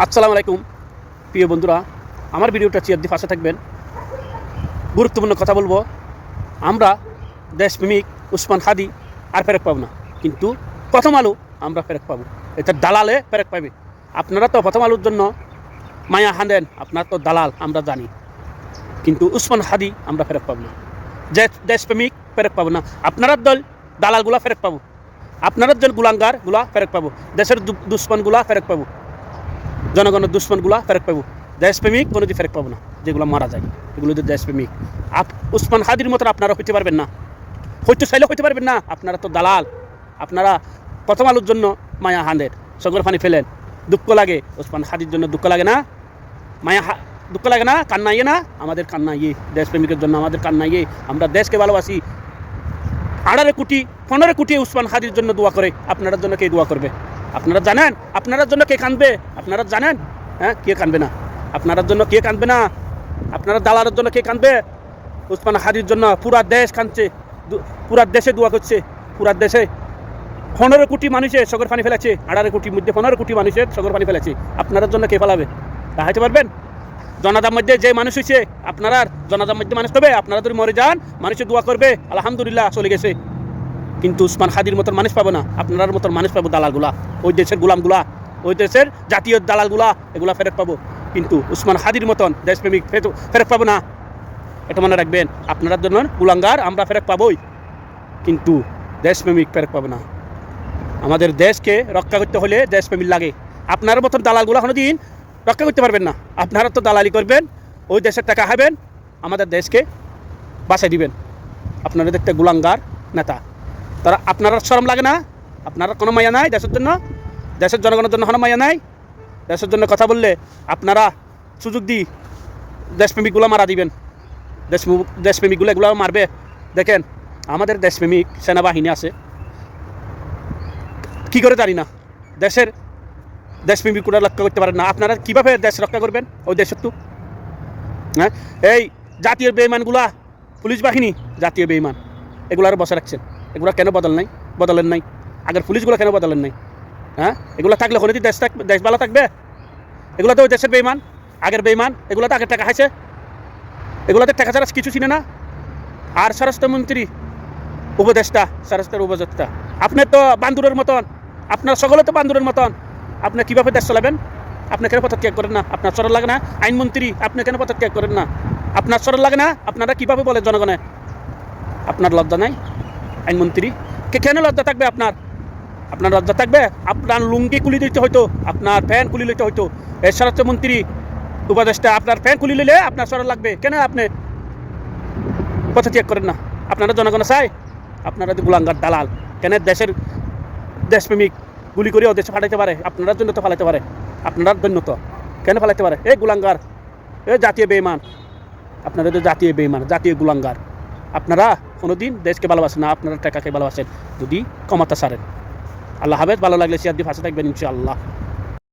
আসসালামু আলাইকুম প্রিয় বন্ধুরা, আমার ভিডিওটা চিরদিন পাশে থাকবেন। গুরুত্বপূর্ণ কথা বলবো। আমরা দেশপ্রেমিক উসমান হাদি আর ফেরত পাবো না, কিন্তু প্রথম আলো আমরা ফেরত পাবো। এটা দালালে ফেরত পাবে। আপনারা তো প্রথম আলোর জন্য মায়া হাঁদেন, আপনার তো দালাল আমরা জানি, কিন্তু উসমান হাদি আমরা ফেরত পাবো না। দেশপ্রেমিক ফেরত পাবো না। আপনারা দল দালালগুলা ফেরত পাবো, আপনারা দল গুলাঙ্গারগুলা ফেরত পাবো, দেশের দুশ্মনগুলা ফেরত পাবো, জনগণের দুশ্মনগুলা ফেরত পাবো। দেশপ্রেমিক কোনো যে ফেরত পাবো না, যেগুলো মারা যায় এগুলো যে দেশপ্রেমিক। উসমান হাদির মতন আপনারা হইতে পারবেন না, হইতে চাইলে হইতে পারবেন না। আপনারা তো দালাল। আপনারা প্রথম আলোর জন্য মায়া হাঁদের সগর পানি ফেলেন, দুঃখ লাগে। উসমান হাদির জন্য দুঃখ লাগে না? দুঃখ লাগে না? কান্না ইয়ে না? আমাদের কান্না ইয়ে, দেশপ্রেমিকের জন্য আমাদের কান্না ইয়ে। আমরা দেশকে ভালোবাসি। 18 কোটি 15 কোটি উসমান হাদির জন্য দোয়া করে। আপনার জন্য কে দোয়া করবে? আপনারা জানেন আপনার জন্য কে কাঁদবে? আপনারা জানেন? হ্যাঁ, কে কাঁদবে না? আপনার জন্য কে কাঁদবে না? আপনারা দালালের জন্য কে কাঁদবে? উসমান হাদির জন্য পুরা দেশ কাঁদছে, পুরা দেশে দোয়া করছে। পুরা দেশে 15 কোটি মানুষের সগর পানি ফেলেছে। 18 কোটির মধ্যে 15 কোটি মানুষের সগর পানি ফেলেছে। আপনার জন্য কে ফেলাবে? দেখাইতে পারবেন? জনাদার মধ্যে যে মানুষ হয়েছে, আপনারা জনাদার মধ্যে মানুষ হবে, আপনারা যদি মরে যান মানুষের দোয়া করবে, আলহামদুলিল্লাহ চলে গেছে। কিন্তু উসমান হাদির মতন মানুষ পাবো না, আপনার মতন মানুষ পাবো দালালগুলা, ওই দেশের গুলামগুলা, ওই দেশের জাতীয় দালালগুলা, এগুলা ফেরত পাবো। কিন্তু উসমান হাদির মতন দেশপ্রেমিক ফেরত পাবো না। এটা মনে রাখবেন। আপনার জন্য গুলাঙ্গার আমরা ফেরত পাবোই, কিন্তু দেশপ্রেমিক ফেরত পাবো না। আমাদের দেশকে রক্ষা করতে হলে দেশপ্রেমিক লাগে। আপনার মতন দালালগুলা কোনোদিন রক্ষা করতে পারবেন না। আপনারা তো দালালি করবেন, ওই দেশের টাকা খাবেন, আমাদের দেশকে বাঁচাই দিবেন। আপনারা দেখতে গুলাঙ্গার নেতা। তারা আপনারা শরম লাগে না? আপনারা কোনো মায়া নাই দেশের জন্য? দেশের জনগণের জন্য কোনো মায়া নাই? দেশের জন্য কথা বললে আপনারা সুযোগ দিই দেশপ্রেমিকগুলো মারা দিবেন। দেশপ্রেমিকগুলো এগুলো মারবে। দেখেন, আমাদের দেশপ্রেমিক সেনাবাহিনী আছে, কী করে জানি না, দেশপ্রেমিকগুলো রক্ষা করতে পারেন না। আপনারা কীভাবে দেশ রক্ষা করবেন? ওই দেশের তো হ্যাঁ, এই জাতীয় বেঈমানগুলা, পুলিশ বাহিনী জাতীয় বেঈমান, এগুলার বসে রাখছেন। এগুলো কেন বদলেন নাই? আগের পুলিশগুলো কেন বদলেন নাই? হ্যাঁ, এগুলো থাকলে হলে দেশ ভালো থাকবে? এগুলো তো ওই দেশের বেঈমান, আগের বেঈমান। এগুলো তো আগের টাকা খাইছে, এগুলোতে টাকা ছাড়া কিছু চিনে না। আর স্বরাষ্ট্রমন্ত্রী উপদেষ্টা, স্বরাষ্ট্রের উপদেষ্টা, আপনি তো বান্দুরের মতন, আপনার সকলে তো বান্দুরের মতন। আপনি কীভাবে দেশ চালাবেন? আপনি কেন পদত্যাগ করেন না? আপনার সরল লাগে না? আইনমন্ত্রী, আপনি কেন পদত্যাগ করেন না? আপনার সরল লাগে না? আপনারা কীভাবে বলেন জনগণে? আপনার লজ্জা নাই? আইনমন্ত্রী কেন লজ্জা থাকবে? আপনার লজ্জা থাকবে? আপনার লুঙ্গি খুলি দিতে হইতো, আপনার ফ্যান খুলি লইতে হইতো। এই স্বরাষ্ট্রমন্ত্রী উপদেষ্টা, আপনার ফ্যান খুলি লইলে আপনার সরল লাগবে। কেন আপনি পদত্যাগ করেন না? আপনারা জনগণে চাই? আপনারা যে গুলাঙ্গার দালাল, কেন দেশপ্রেমিক গুলি করেও দেশে ফাটাইতে পারে? আপনার জন্য তো ফালাইতে পারে। আপনার জন্য তো কেন ফালাইতে পারে? এই গুলাঙ্গার, এই জাতীয় বেঈমান, আপনারা তো জাতীয় বেঈমান, জাতীয় গুলাঙ্গার। আপনারা কোনোদিন দেশকে ভালোবাসেন না, আপনারা টাকাকে ভালোবাসেন। যদি ক্ষমতা ছাড়েন। আল্লাহ হাফেজ। ভালো লাগলে শেয়ার দিয়ে পাশে থাকবেন ইনশাআল্লাহ।